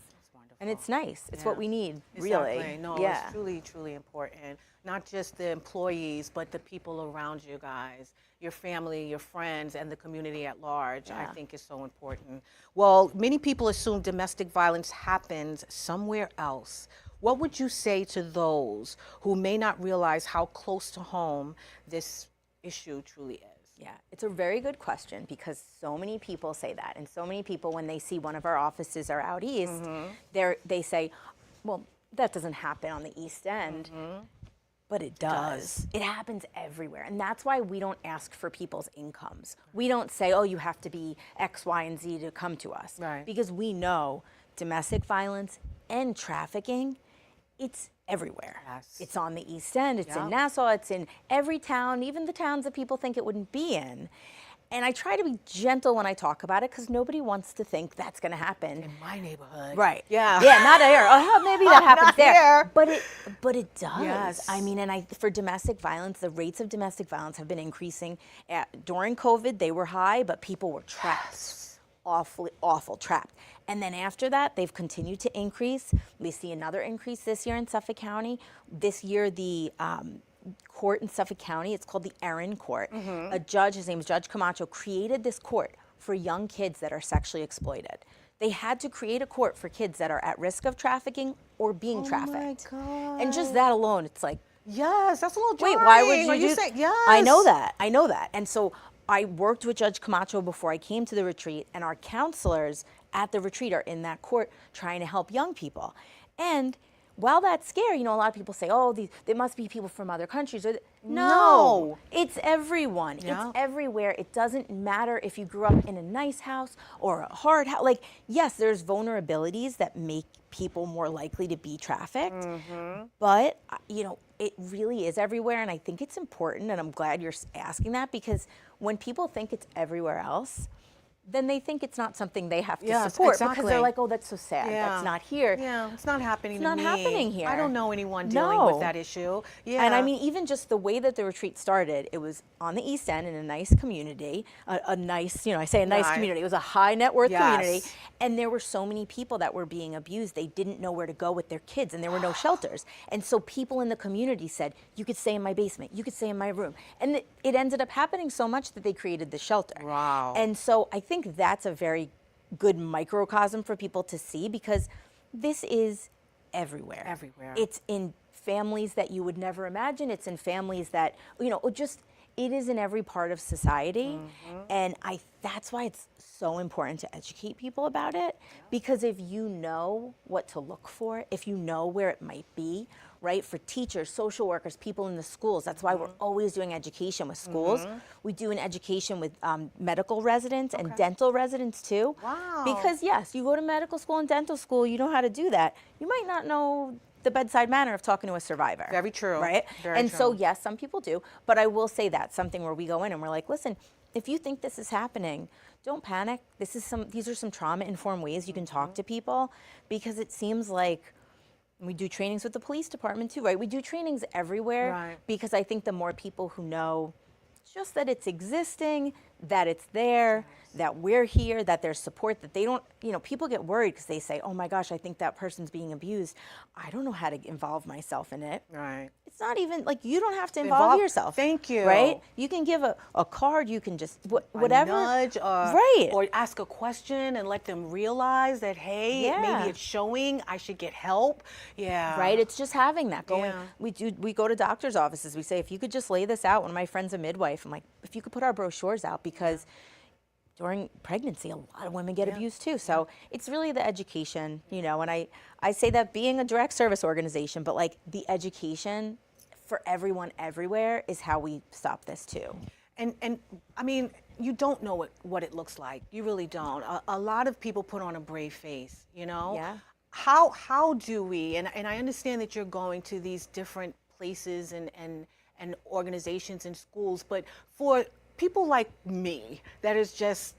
And it's nice. It's what we need, really. Exactly. No, yeah. it's truly, truly important. Not just the employees, but the people around you guys, your family, your friends, and the community at large, I think is so important. Well, many people assume domestic violence happens somewhere else. What would you say to those who may not realize how close to home this issue truly is? Yeah, it's a very good question because so many people say that. And so many people, when they see one of our offices are out east, they say, well, that doesn't happen on the East End. But it does. It happens everywhere. And that's why we don't ask for people's incomes. We don't say, oh, you have to be X, Y, and Z to come to us. Right. Because we know domestic violence and trafficking, it's everywhere. Yes. It's on the East End, it's in Nassau, it's in every town, even the towns that people think it wouldn't be in. And I try to be gentle when I talk about it because nobody wants to think that's going to happen In my neighborhood. Right. Yeah. Yeah, not here. Oh, maybe that happens Not there. here. But it does. Yes. I mean, and for domestic violence, the rates of domestic violence have been increasing. During COVID, they were high, but people were trapped. Awful trapped. And then after that, they've continued to increase. We see another increase this year in Suffolk County. This year, the court in Suffolk County, it's called the Erin Court. A judge, his name is Judge Camacho, created this court for young kids that are sexually exploited. They had to create a court for kids that are at risk of trafficking or being trafficked. Oh my God. And just that alone, it's like, Yes, that's a little wait, jarring. why would Are you do saying, yes. I know that. And so I worked with Judge Camacho before I came to the retreat, and our counselors at the retreat are in that court trying to help young people. And while that's scary, you know, a lot of people say, oh, there must be people from other countries. No, it's everyone. Yeah. It's everywhere. It doesn't matter if you grew up in a nice house or a hard house. Like, yes, there's vulnerabilities that make people more likely to be trafficked. But, you know, it really is everywhere. And I think it's important, and I'm glad you're asking that, because when people think it's everywhere else, then they think it's not something they have to support because they're like, oh, that's so sad. That's not here. Yeah, it's not happening It's to not me. happening here. I don't know anyone dealing with that issue. Yeah. And I mean, even just the way that the retreat started, it was on the East End in a nice community, a nice, you know, I say a nice community. It was a high net worth community. And there were so many people that were being abused. They didn't know where to go with their kids, and there were no shelters. And so people in the community said, you could stay in my basement, you could stay in my room. And it ended up happening so much that they created the shelter. Wow. And so I think that's a very good microcosm for people to see, because this is everywhere. Everywhere. It's in families that you would never imagine. It's in families that, you know, it is in every part of society. And that's why it's so important to educate people about it, because if you know what to look for, if you know where it might be, right, for teachers, social workers, people in the schools, that's why we're always doing education with schools. We do an education with medical residents and dental residents too. Wow. Because yes, you go to medical school and dental school, you know how to do that. You might not know the bedside manner of talking to a survivor. Very true. Right? Very and true. so yes, some people do, but I will say that something where we go in and we're like, listen, if you think this is happening, don't panic. These are some trauma-informed ways you can talk to people, because it seems like we do trainings with the police department too, right? We do trainings everywhere, Right. because I think the more people who know just that it's existing, that it's there, that we're here, that there's support, that they don't, you know, people get worried because they say, oh my gosh, I think that person's being abused. I don't know how to involve myself in it. Right. It's not even, like, you don't have to involve yourself. Thank you. Right? You can give a card, you can just, whatever. A nudge, right. Or ask a question and let them realize that, hey, Yeah. maybe it's showing, I should get help. Yeah. Right? It's just having that going. Yeah. We go to doctor's offices. We say, if you could just lay this out. One of my friends, a midwife, I'm like, if you could put our brochures out, because during pregnancy, a lot of women get abused too. So it's really the education, you know, and I say that being a direct service organization, but like the education for everyone everywhere is how we stop this too. And I mean, you don't know what it looks like. You really don't. A lot of people put on a brave face, you know? Yeah. How do we, and I understand that you're going to these different places and organizations and schools, but for people like me that is just,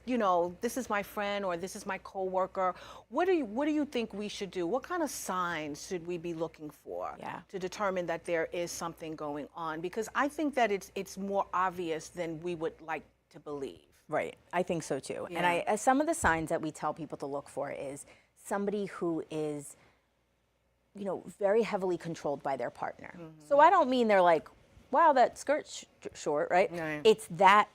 this is my friend or this is my coworker, what do you think we should do? What kind of signs should we be looking for to determine that there is something going on? Because I think that it's more obvious than we would like to believe. Right, I think so too. Yeah. And some of the signs that we tell people to look for is somebody who is, very heavily controlled by their partner. So I don't mean they're like, wow, that skirt's short, right? Right. It's that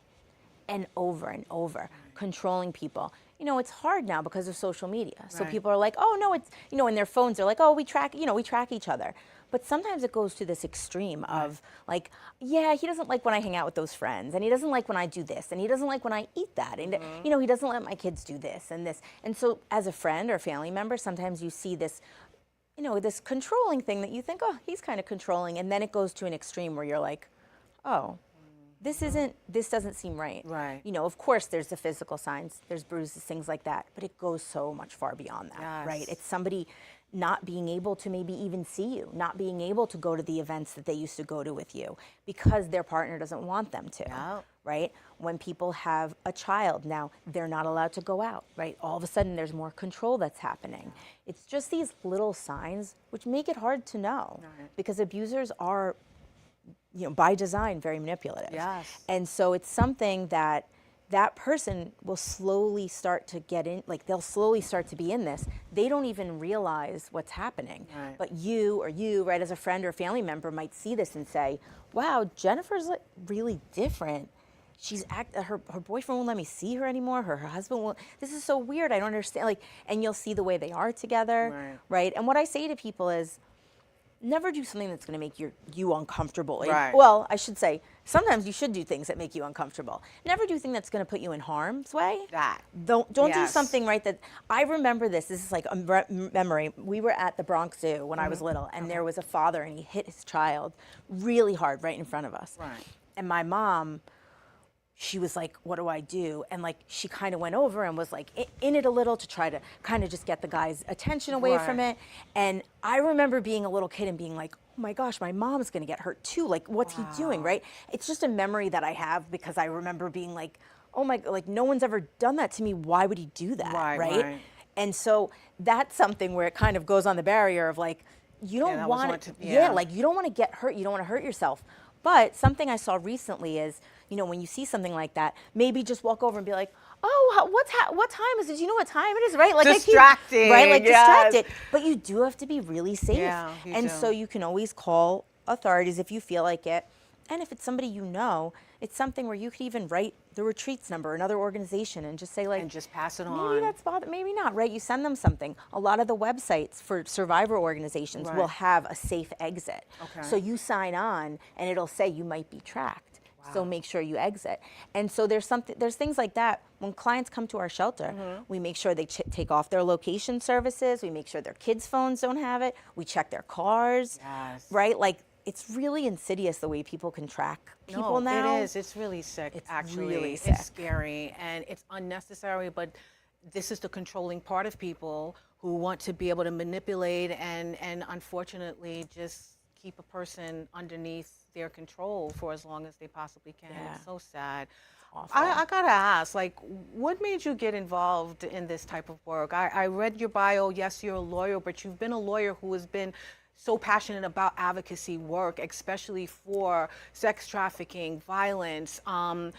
and over, controlling people. It's hard now because of social media. So Right. people are like, oh no, it's, in their phones, they're like, oh, we track each other. But sometimes it goes to this extreme of like, yeah, he doesn't like when I hang out with those friends, and he doesn't like when I do this, and he doesn't like when I eat that, and he doesn't let my kids do this and this. And so as a friend or family member, sometimes you see this, this controlling thing that you think, oh, he's kind of controlling, and then it goes to an extreme where you're like, oh, this doesn't seem right. Right. Of course there's the physical signs, there's bruises, things like that, but it goes so much far beyond that, Yes. right? It's somebody not being able to maybe even see you, not being able to go to the events that they used to go to with you because their partner doesn't want them to, Yeah. right? When people have a child, now they're not allowed to go out, right? All of a sudden there's more control that's happening. It's just these little signs which make it hard to know because abusers are, by design, very manipulative. Yes. And so it's something that person will slowly start to get in, like they'll slowly start to be in this. They don't even realize what's happening. Right. But you, right, as a friend or family member might see this and say, wow, Jennifer's like really different. Her boyfriend won't let me see her anymore. Her husband won't. This is so weird. I don't understand. Like, and you'll see the way they are together, right? And what I say to people is, never do something that's going to make you uncomfortable. Right. Well, I should say, sometimes you should do things that make you uncomfortable. Never do things that's going to put you in harm's way. Don't do Yes. something, right, that I remember this is like a memory. We were at the Bronx Zoo when I was little, and there was a father, and he hit his child really hard right in front of us. Right. And my mom, she was like, what do I do? And like, she kind of went over and was like in it a little to try to kind of just get the guy's attention away from it. And I remember being a little kid and being like, oh my gosh, my mom's gonna get hurt too. Like, what's he doing, right? It's just a memory that I have because I remember being like, oh my, like no one's ever done that to me. Why would he do that, right? And so that's something where it kind of goes on the barrier of like, you don't want to, like you don't want to get hurt. You don't want to hurt yourself. But something I saw recently is, when you see something like that, maybe just walk over and be like, oh, what time is it? Do you know what time it is, right? Like distracting, right? Like yes. distracted. But you do have to be really safe. Yeah, you do. So you can always call authorities if you feel like it. And if it's somebody it's something where you could even write the retreats number, another organization, and just say like, And just pass it on. maybe that's maybe not, right? You send them something. A lot of the websites for survivor organizations will have a safe exit. Okay. So you sign on, and it'll say you might be tracked. So make sure you exit. And so there's things like that. When clients come to our shelter, we make sure they take off their location services. We make sure their kids' phones don't have it. We check their cars, right? Like, it's really insidious the way people can track people now. It is. It's really sick, actually. Really sick. It's scary, and it's unnecessary, but this is the controlling part of people who want to be able to manipulate and unfortunately just keep a person underneath their control for as long as they possibly can. Yeah. It's so sad. Awful. I gotta ask, like, what made you get involved in this type of work? I read your bio. Yes, you're a lawyer, but you've been a lawyer who has been so passionate about advocacy work, especially for sex trafficking, violence, transgender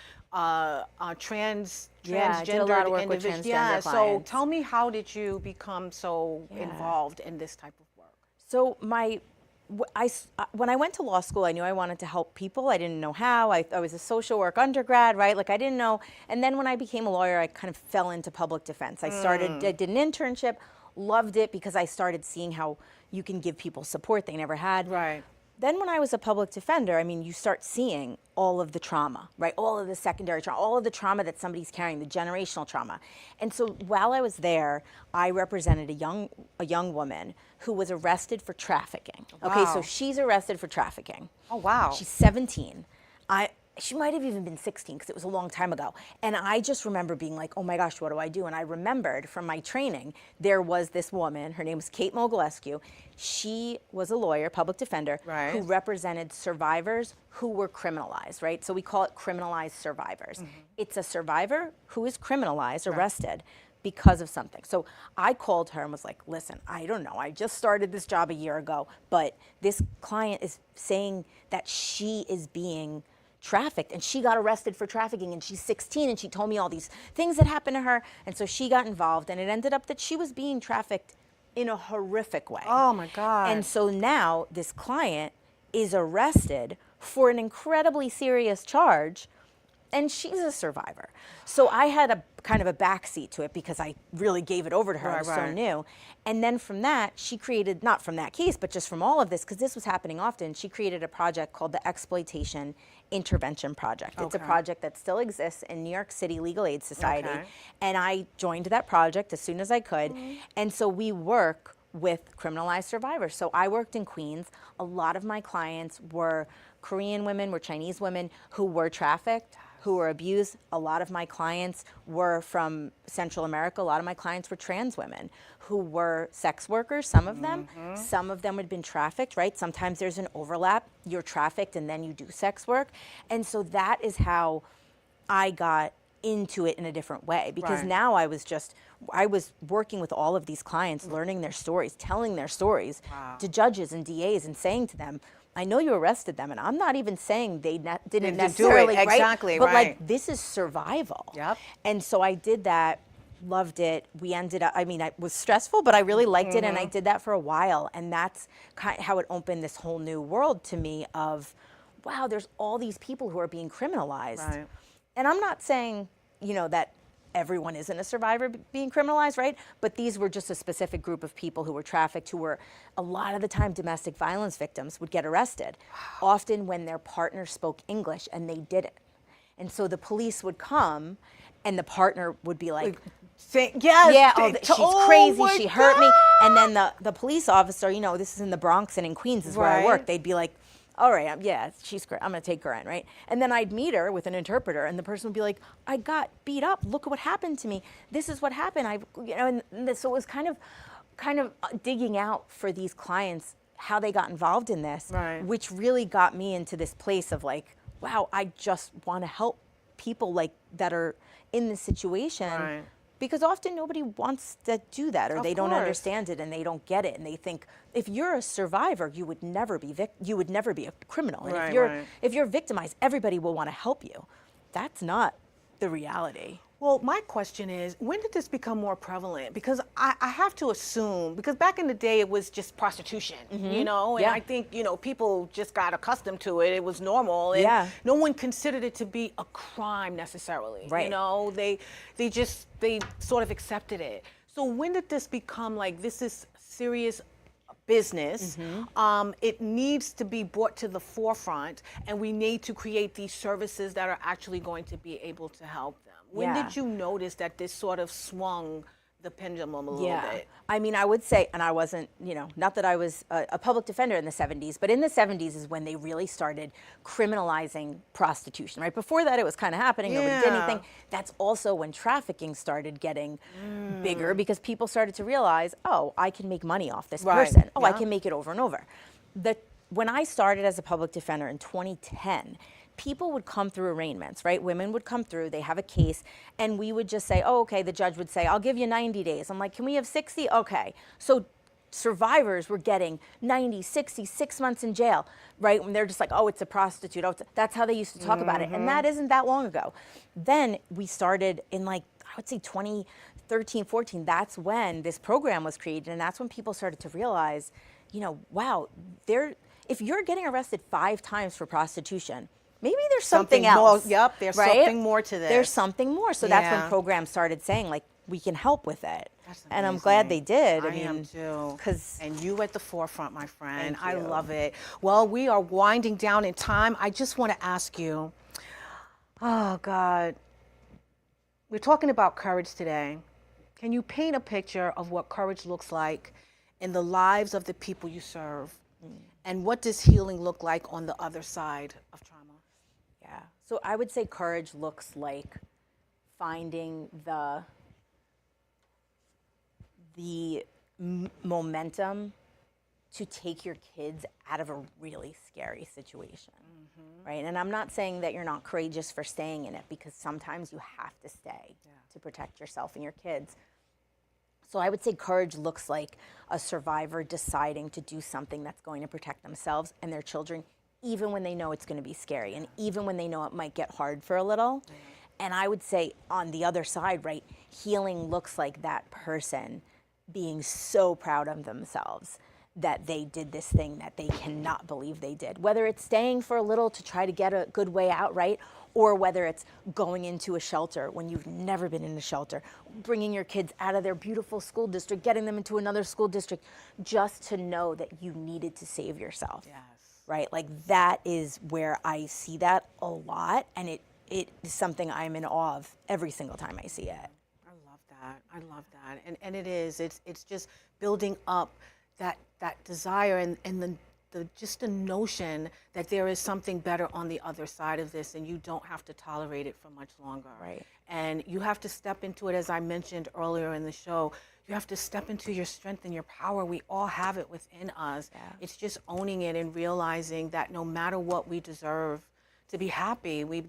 I did a lot of work with individuals. transgender So clients. tell me, how did you become so involved in this type of work? So when I went to law school, I knew I wanted to help people. I didn't know how. I was a social work undergrad, right? Like I didn't know. And then when I became a lawyer, I kind of fell into public defense. I did an internship, loved it because I started seeing how you can give people support they never had. Right. Then when I was a public defender, I mean, you start seeing all of the trauma, right? All of the secondary trauma, all of the trauma that somebody's carrying, the generational trauma. And so while I was there, I represented a young woman who was arrested for trafficking. Okay, so she's arrested for trafficking. Oh, wow. She's 17. she might have even been 16 because it was a long time ago. And I just remember being like, oh my gosh, what do I do? And I remembered from my training, there was this woman, her name was Cate Carbonaro. She was a lawyer, public defender, Right. who represented survivors who were criminalized, right? So we call it criminalized survivors. It's a survivor who is criminalized, arrested, because of something. So I called her and was like, listen, I don't know, I just started this job a year ago, but this client is saying that she is being trafficked and she got arrested for trafficking and she's 16 and she told me all these things that happened to her. And so she got involved and it ended up that she was being trafficked in a horrific way. Oh my God. And so now this client is arrested for an incredibly serious charge and she's a survivor. So I had a kind of a backseat to it because I really gave it over to her. I was so new. And then from that, she created, not from that case, but just from all of this, because this was happening often, she created a project called the Exploitation Intervention Project. It's a project that still exists in New York City Legal Aid Society. And I joined that project as soon as I could. And so we work with criminalized survivors. So I worked in Queens. A lot of my clients were Korean women, were Chinese women who were trafficked, who were abused. A lot of my clients were from Central America. A lot of my clients were trans women who were sex workers, some of them. Some of them had been trafficked, right? Sometimes there's an overlap. You're trafficked and then you do sex work. And so that is how I got into it in a different way, because now I was working with all of these clients, learning their stories, telling their stories to judges and DAs and saying to them, I know you arrested them, and I'm not even saying they didn't necessarily, do it. Exactly, but right. like this is survival. Yep. And so I did that, loved it. We ended up, I mean, it was stressful, but I really liked it, and I did that for a while, and that's kind of how it opened this whole new world to me of, wow, there's all these people who are being criminalized. Right. And I'm not saying, you know, that everyone isn't a survivor being criminalized, right? But these were just a specific group of people who were trafficked, who were a lot of the time domestic violence victims would get arrested, often when their partner spoke English and they didn't. And so the police would come and the partner would be like, yes, yeah, she's crazy, my she hurt me. God. And then the police officer, you know, this is in the Bronx and in Queens is where I work, they'd be like, all right, yeah, she's great. I'm gonna take her in, right? And then I'd meet her with an interpreter, and the person would be like, "I got beat up. Look at what happened to me. This is what happened." So it was kind of digging out for these clients how they got involved in this, which really got me into this place of like, wow, I just want to help people like that are in this situation. Because often nobody wants to do that, or they don't understand it and they don't get it, and they think if you're a survivor, you would never be a criminal. And if you're victimized, everybody will want to help you. That's not the reality. Well, my question is, when did this become more prevalent? Because I have to assume, because back in the day it was just prostitution, you know, and I think, you know, people just got accustomed to it. It was normal. And no one considered it to be a crime necessarily. You know, they sort of accepted it. So when did this become like, this is serious business, it needs to be brought to the forefront, and we need to create these services that are actually going to be able to help them? When did you notice that this sort of swung the pendulum a little bit? I mean, I would say, and I wasn't, you know, not that I was a public defender in the 70s, but in the 70s is when they really started criminalizing prostitution, right? Before that, it was kind of happening, nobody did anything. That's also when trafficking started getting bigger, because people started to realize, oh, I can make money off this person. Oh, I can make it over and over. When I started as a public defender in 2010, people would come through arraignments, right? Women would come through, they have a case, and we would just say, oh, okay, the judge would say, I'll give you 90 days. I'm like, can we have 60? Okay. So survivors were getting 90, 60, 6 months in jail, right? And they're just like, oh, it's a prostitute. Oh, that's how they used to talk about it. And that isn't that long ago. Then we started in like, I would say 2013, 14, that's when this program was created. And that's when people started to realize, you know, wow, if you're getting arrested 5 times for prostitution, maybe there's something else. Yep, there's right? something more to this. There's something more. So that's when programs started saying, like, we can help with it. And I'm glad they did. I am too. 'Cause and you at the forefront, my friend. I love it. Well, we are winding down in time. I just want to ask you, oh God, we're talking about courage today. Can you paint a picture of what courage looks like in the lives of the people you serve? And what does healing look like on the other side of trauma? Yeah. So I would say courage looks like finding the momentum to take your kids out of a really scary situation, right? And I'm not saying that you're not courageous for staying in it, because sometimes you have to stay to protect yourself and your kids. So I would say courage looks like a survivor deciding to do something that's going to protect themselves and their children, even when they know it's going to be scary, and even when they know it might get hard for a little. And I would say on the other side, right, healing looks like that person being so proud of themselves that they did this thing that they cannot believe they did. Whether it's staying for a little to try to get a good way out, right? Or whether it's going into a shelter when you've never been in a shelter, bringing your kids out of their beautiful school district, getting them into another school district, just to know that you needed to save yourself. Yes. Right? Like, that is where I see that a lot, and it is something I'm in awe of every single time I see it. I love that. And it is. It's just building up that desire and the just the notion that there is something better on the other side of this, and you don't have to tolerate it for much longer. Right. And you have to step into it, as I mentioned earlier in the show. You have to step into your strength and your power. We all have it within us. Yeah. It's just owning it and realizing that no matter what, we deserve to be happy. We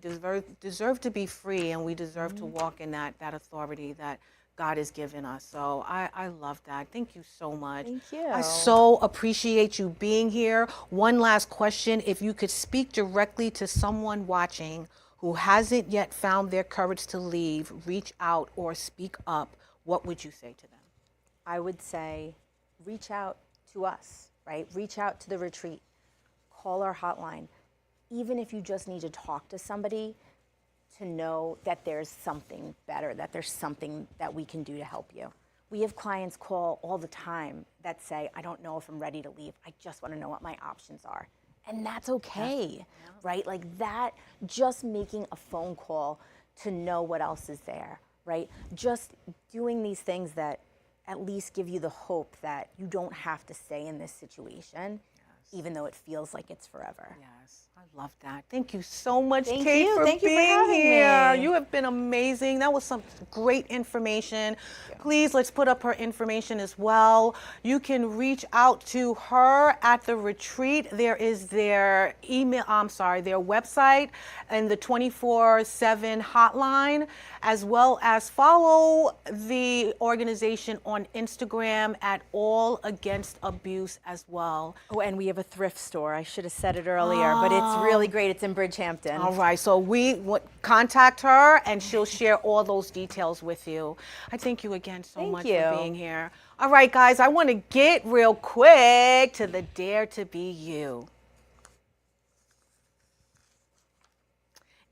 deserve to be free, and we deserve to walk in that authority that God has given us. So I love that. Thank you so much. Thank you. I so appreciate you being here. One last question. If you could speak directly to someone watching who hasn't yet found their courage to leave, reach out, or speak up, what would you say to them? I would say reach out to us, right? Reach out to the retreat. Call our hotline. Even if you just need to talk to somebody, to know that there's something better, that there's something that we can do to help you. We have clients call all the time that say, I don't know if I'm ready to leave. I just want to know what my options are. And that's okay, right? Like, that, just making a phone call to know what else is there, right? Just doing these things that at least give you the hope that you don't have to stay in this situation, even though it feels like it's forever. Yes, I love that. Thank you so much, Thank Cate, you. for Thank you for being having here. me. You have been amazing. That was some great information. Please, let's put up her information as well. You can reach out to her at the retreat. There is their their website and the 24/7 hotline, as well as follow the organization on Instagram at All Against Abuse as well. Oh, and we have a thrift store. I should have said it earlier, but it's really great. It's in Bridgehampton. All right, so we contact her, and she'll share all those details with you. I thank you again so much for being here. All right, guys, I want to get real quick to the Dare to Be You.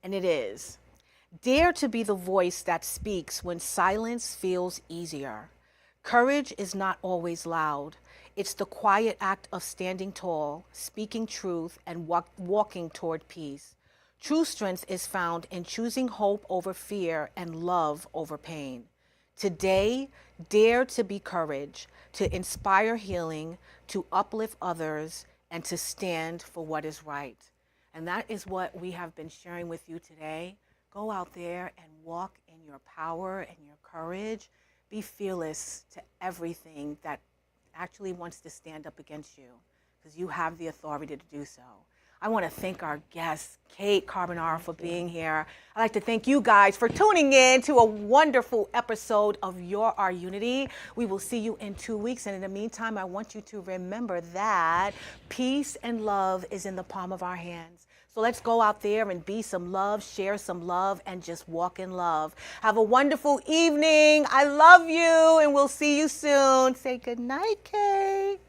And it is, dare to be the voice that speaks when silence feels easier. Courage is not always loud. It's the quiet act of standing tall, speaking truth, and walking toward peace. True strength is found in choosing hope over fear and love over pain. Today, dare to be courage, to inspire healing, to uplift others, and to stand for what is right. And that is what we have been sharing with you today. Go out there and walk in your power and your courage. Be fearless to everything that actually wants to stand up against you, because you have the authority to do so. I want to thank our guest, Cate Carbonaro, for being here. I'd like to thank you guys for tuning in to a wonderful episode of You're Our Unity. We will see you in 2 weeks. And in the meantime, I want you to remember that peace and love is in the palm of our hands. So let's go out there and be some love, share some love, and just walk in love. Have a wonderful evening. I love you, and we'll see you soon. Say good night, Cate.